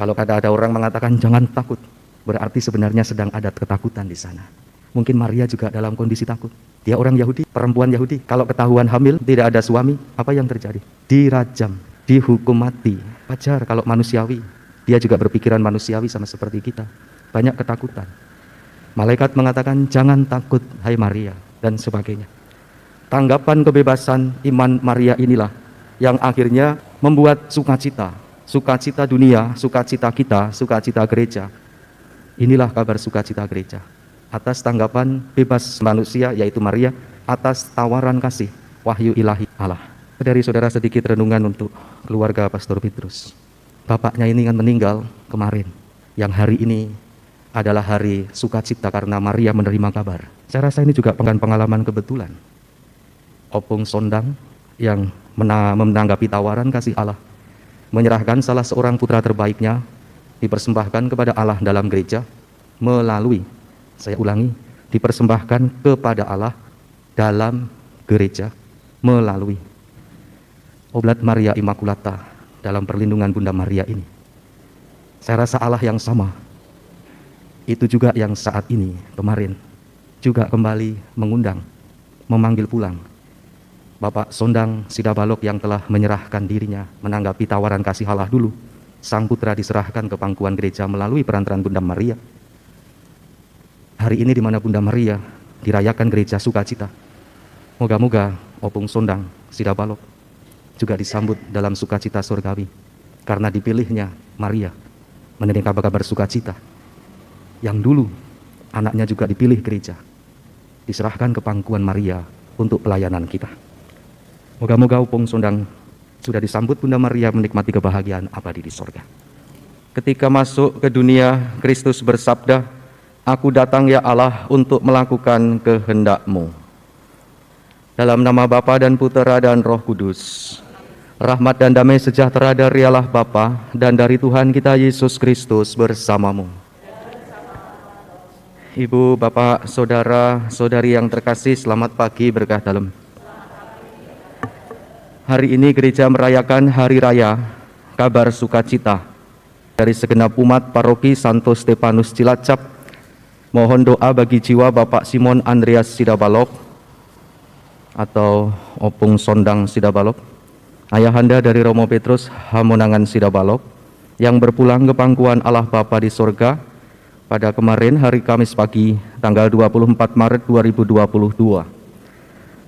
Kalau ada orang mengatakan jangan takut, berarti sebenarnya sedang ada ketakutan di sana. Mungkin Maria juga dalam kondisi takut. Dia orang Yahudi, perempuan Yahudi. Kalau ketahuan hamil, tidak ada suami, apa yang terjadi? Dirajam, dihukum mati. Wajar kalau manusiawi. Dia juga berpikiran manusiawi sama seperti kita. Banyak ketakutan. Malaikat mengatakan jangan takut, hai Maria, dan sebagainya. Tanggapan kebebasan iman Maria inilah yang akhirnya membuat sukacita. Sukacita dunia, sukacita kita, sukacita gereja. Inilah kabar sukacita gereja. Atas tanggapan bebas manusia, yaitu Maria, atas tawaran kasih, wahyu ilahi Allah. Dari saudara sedikit renungan untuk keluarga Pastor Petrus. Bapaknya ini kan meninggal kemarin. Yang hari ini adalah hari sukacita karena Maria menerima kabar. Saya rasa ini juga pengalaman kebetulan. Opung Sondang yang menanggapi tawaran kasih Allah, menyerahkan salah seorang putra terbaiknya, dipersembahkan kepada Allah dalam gereja, melalui, saya ulangi, dipersembahkan kepada Allah dalam gereja, melalui oblat Maria Immaculata dalam perlindungan Bunda Maria ini. Saya rasa Allah yang sama, itu juga yang saat ini, kemarin, juga kembali mengundang, memanggil pulang Bapak Sondang Sidabalok yang telah menyerahkan dirinya menanggapi tawaran kasih Allah dulu. Sang putra diserahkan ke pangkuan gereja melalui perantaran Bunda Maria. Hari ini di mana Bunda Maria dirayakan gereja sukacita. Moga-moga Opung Sondang Sidabalok juga disambut dalam sukacita surgawi. Karena dipilihnya Maria menerima kabar sukacita. Yang dulu anaknya juga dipilih gereja. Diserahkan ke pangkuan Maria untuk pelayanan kita. Moga-moga Opung Sondang sudah disambut Bunda Maria menikmati kebahagiaan abadi di sorga. Ketika masuk ke dunia, Kristus bersabda, "Aku datang ya Allah untuk melakukan kehendak-Mu." Dalam nama Bapa dan Putera dan Roh Kudus, rahmat dan damai sejahtera dari Allah Bapa dan dari Tuhan kita Yesus Kristus bersamamu. Ibu, Bapak, Saudara, Saudari yang terkasih, selamat pagi berkah dalam. Hari ini gereja merayakan Hari Raya Kabar Sukacita dari segenap umat Paroki Santo Stefanus Cilacap. Mohon doa bagi jiwa Bapak Simon Andreas Sidabalok atau Opung Sondang Sidabalok, ayahanda dari Romo Petrus Hamonangan Sidabalok, yang berpulang ke pangkuan Allah Bapa di sorga pada kemarin hari Kamis pagi tanggal 24 Maret 2022.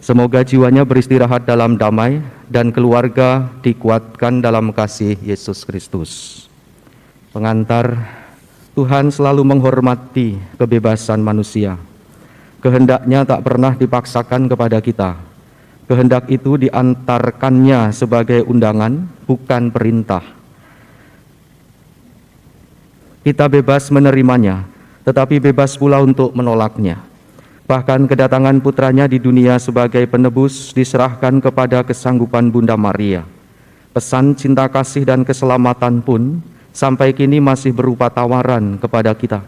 Semoga jiwanya beristirahat dalam damai dan keluarga dikuatkan dalam kasih Yesus Kristus. Pengantar, Tuhan selalu menghormati kebebasan manusia. Kehendaknya tak pernah dipaksakan kepada kita. Kehendak itu diantarkannya sebagai undangan, bukan perintah. Kita bebas menerimanya, tetapi bebas pula untuk menolaknya. Bahkan kedatangan putranya di dunia sebagai penebus diserahkan kepada kesanggupan Bunda Maria. Pesan cinta kasih dan keselamatan pun sampai kini masih berupa tawaran kepada kita.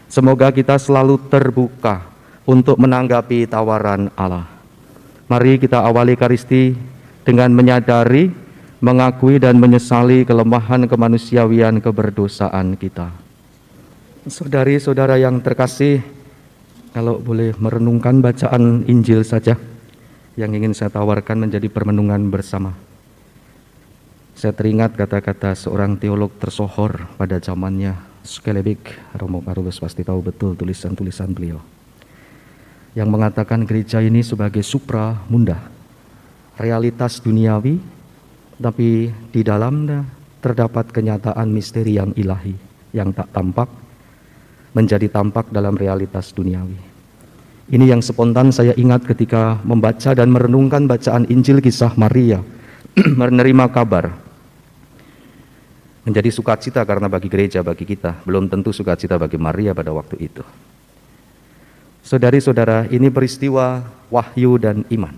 Semoga kita selalu terbuka untuk menanggapi tawaran Allah. Mari kita awali Ekaristi dengan menyadari, mengakui dan menyesali kelemahan kemanusiawian keberdosaan kita. Saudari-saudara yang terkasih, kalau boleh merenungkan bacaan Injil saja yang ingin saya tawarkan menjadi permenungan bersama. Saya teringat kata-kata seorang teolog tersohor pada zamannya, Skelebik, Romo Karolus pasti tahu betul tulisan-tulisan beliau, yang mengatakan gereja ini sebagai supra munda, realitas duniawi, tapi di dalamnya terdapat kenyataan misteri yang ilahi, yang tak tampak, menjadi tampak dalam realitas duniawi. Ini yang spontan saya ingat ketika membaca dan merenungkan bacaan Injil kisah Maria menerima kabar. Menjadi sukacita karena bagi gereja, bagi kita, belum tentu sukacita bagi Maria pada waktu itu. Saudari-saudara, ini peristiwa wahyu dan iman.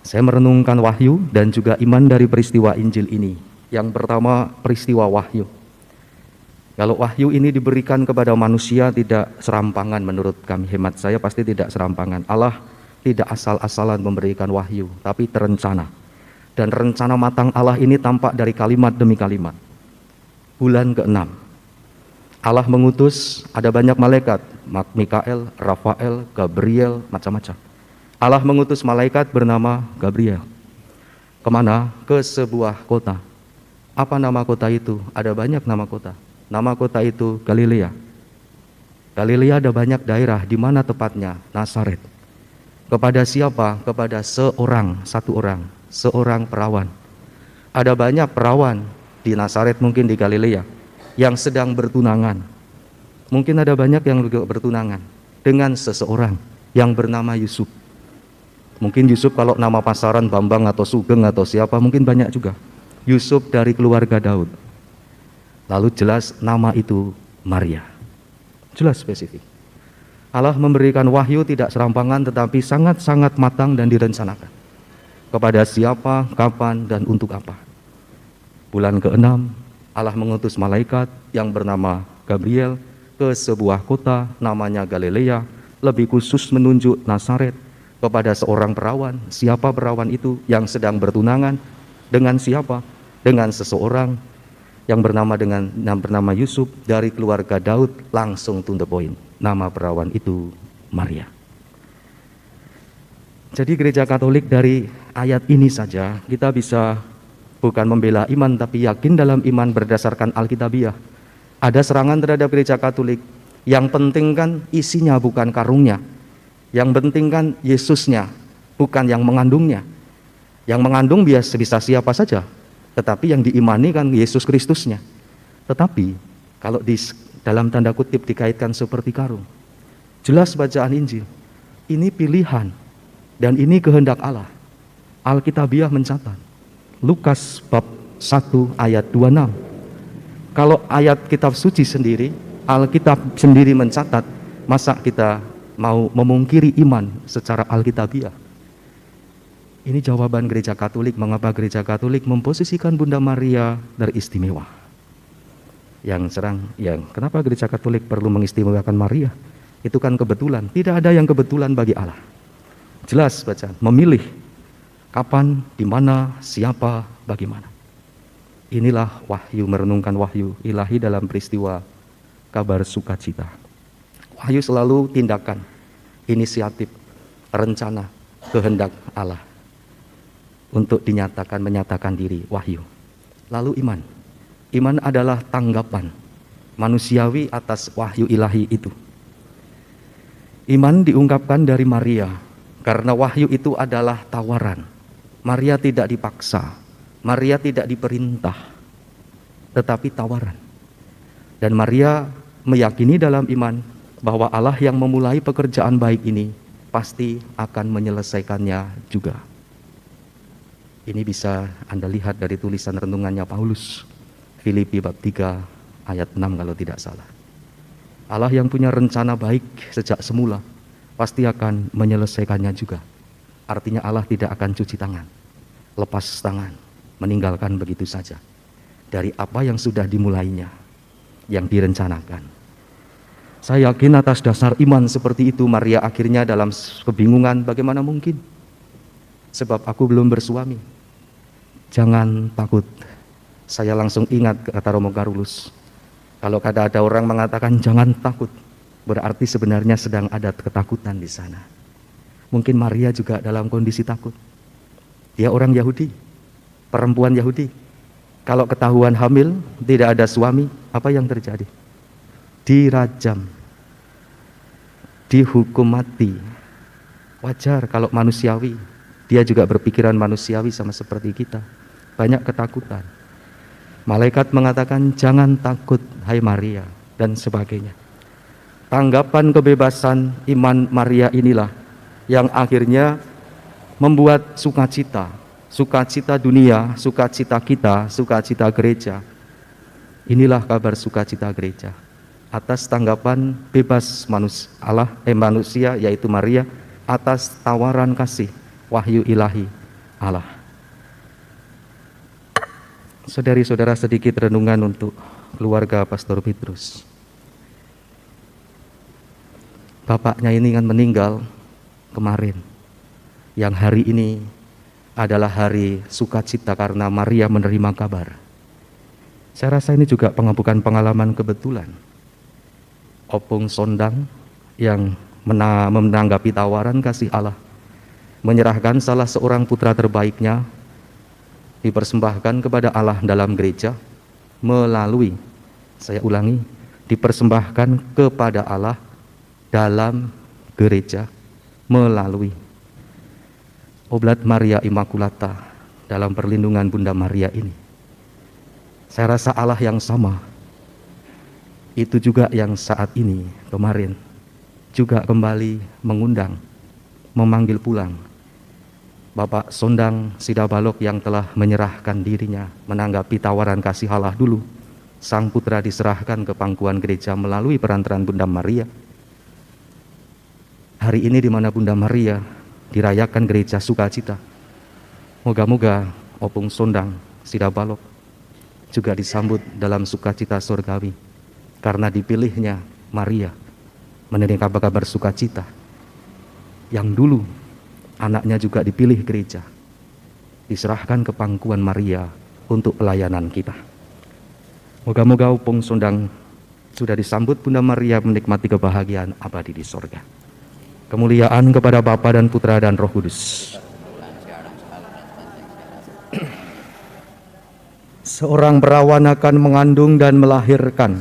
Saya merenungkan wahyu dan juga iman dari peristiwa Injil ini. Yang pertama, peristiwa wahyu. Kalau wahyu ini diberikan kepada manusia tidak serampangan, menurut kami, hemat saya pasti tidak serampangan. Allah tidak asal-asalan memberikan wahyu, tapi terencana. Dan rencana matang Allah ini tampak dari kalimat demi kalimat. Bulan ke-6, Allah mengutus, ada banyak malaikat, Mikael, Rafael, Gabriel, macam-macam. Allah mengutus malaikat bernama Gabriel. Kemana? Ke sebuah kota. Apa nama kota itu? Ada banyak nama kota. Nama kota itu Galilea. Galilea ada banyak daerah, di mana tepatnya? Nazaret. Kepada siapa? Kepada seorang perawan. Ada banyak perawan di Nazaret, mungkin di Galilea, yang sedang bertunangan. Mungkin ada banyak yang juga bertunangan dengan seseorang yang bernama Yusuf. Mungkin Yusuf kalau nama pasaran Bambang atau Sugeng atau siapa, mungkin banyak juga. Yusuf dari keluarga Daud. Lalu jelas nama itu Maria. Jelas spesifik. Allah memberikan wahyu tidak serampangan, tetapi sangat-sangat matang dan direncanakan. Kepada siapa, kapan, dan untuk apa. Bulan ke-6, Allah mengutus malaikat yang bernama Gabriel ke sebuah kota namanya Galilea, lebih khusus menunjuk Nazaret, kepada seorang perawan. Siapa perawan itu? Yang sedang bertunangan dengan siapa? Dengan seseorang yang bernama Yusuf dari keluarga Daud. Langsung to the point. Nama perawan itu Maria. Jadi gereja Katolik dari ayat ini saja kita bisa bukan membela iman, tapi yakin dalam iman berdasarkan Alkitabiah. Ada serangan terhadap gereja Katolik. Yang penting kan isinya, bukan karungnya. Yang penting kan Yesusnya, bukan yang mengandungnya. Yang mengandung bisa siapa saja, tetapi yang diimani kan Yesus Kristusnya. Tetapi kalau dalam tanda kutip dikaitkan seperti karung, jelas bacaan Injil, ini pilihan dan ini kehendak Allah. Alkitabiah mencatat, Lukas bab 1 ayat 26. Kalau ayat kitab suci sendiri, Alkitab sendiri mencatat, masa kita mau memungkiri iman secara Alkitabiah? Ini jawaban gereja Katolik, mengapa gereja Katolik memposisikan Bunda Maria teristimewa. Kenapa gereja Katolik perlu mengistimewakan Maria? Itu kan kebetulan, tidak ada yang kebetulan bagi Allah. Jelas bacaan, memilih kapan, di mana, siapa, bagaimana. Inilah wahyu, merenungkan wahyu ilahi dalam peristiwa kabar sukacita. Wahyu selalu tindakan, inisiatif, rencana, kehendak Allah untuk menyatakan diri, wahyu. Lalu iman. Iman adalah tanggapan manusiawi atas wahyu ilahi itu. Iman diungkapkan dari Maria, karena wahyu itu adalah tawaran. Maria tidak dipaksa, Maria tidak diperintah, tetapi tawaran. Dan Maria meyakini dalam iman bahwa Allah yang memulai pekerjaan baik ini pasti akan menyelesaikannya juga. Ini bisa Anda lihat dari tulisan renungannya Paulus, Filipi bab 3 ayat 6 kalau tidak salah. Allah yang punya rencana baik sejak semula pasti akan menyelesaikannya juga. Artinya Allah tidak akan cuci tangan, lepas tangan, meninggalkan begitu saja dari apa yang sudah dimulainya, yang direncanakan. Saya yakin atas dasar iman seperti itu Maria akhirnya dalam kebingungan, bagaimana mungkin? Sebab aku belum bersuami. Jangan takut. Saya langsung ingat kata Romo Carolus, kalau ada orang mengatakan jangan takut, berarti sebenarnya sedang ada ketakutan di sana. Mungkin Maria juga dalam kondisi takut. Dia orang Yahudi, perempuan Yahudi. Kalau ketahuan hamil, tidak ada suami, apa yang terjadi? Dirajam, dihukum mati. Wajar kalau manusiawi, dia juga berpikiran manusiawi sama seperti kita. Banyak ketakutan. Malaikat mengatakan jangan takut hai Maria dan sebagainya. Tanggapan kebebasan iman Maria inilah yang akhirnya membuat sukacita. Sukacita dunia, sukacita kita, sukacita gereja. Inilah kabar sukacita gereja. Atas tanggapan bebas manusia yaitu Maria, atas tawaran kasih wahyu ilahi Allah. Saudari-saudara, sedikit renungan untuk keluarga Pastor Petrus. Bapaknya ini kan meninggal kemarin, yang hari ini adalah hari sukacita karena Maria menerima kabar. Saya rasa ini juga bukan pengalaman kebetulan. Opung Sondang yang menanggapi tawaran kasih Allah, menyerahkan salah seorang putra terbaiknya, dipersembahkan kepada Allah dalam gereja, melalui, saya ulangi, dipersembahkan kepada Allah dalam gereja, melalui oblat Maria Immaculata dalam perlindungan Bunda Maria ini. Saya rasa Allah yang sama, itu juga yang saat ini, kemarin, juga kembali mengundang, memanggil pulang Bapak Sondang Sidabalok yang telah menyerahkan dirinya menanggapi tawaran kasih Allah dulu. Sang putra diserahkan ke pangkuan gereja melalui perantaran Bunda Maria. Hari ini di mana Bunda Maria dirayakan gereja sukacita, moga-moga Opung Sondang Sidabalok juga disambut dalam sukacita surgawi, karena dipilihnya Maria menerima kabar sukacita yang dulu anaknya juga dipilih gereja, diserahkan ke pangkuan Maria untuk pelayanan kita. Moga-moga Opung Sondang sudah disambut Bunda Maria menikmati kebahagiaan abadi di sorga. Kemuliaan kepada Bapa dan Putra dan Roh Kudus. Seorang perawan akan mengandung dan melahirkan.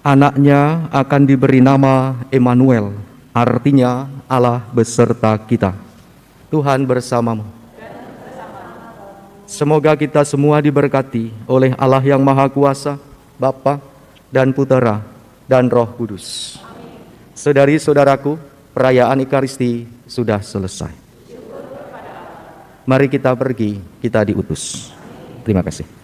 Anaknya akan diberi nama Emmanuel, artinya Allah beserta kita. Tuhan bersamamu. Semoga kita semua diberkati oleh Allah yang Maha Kuasa, Bapa dan Putera dan Roh Kudus. Saudari-saudaraku, perayaan Ekaristi sudah selesai. Mari kita pergi, kita diutus. Terima kasih.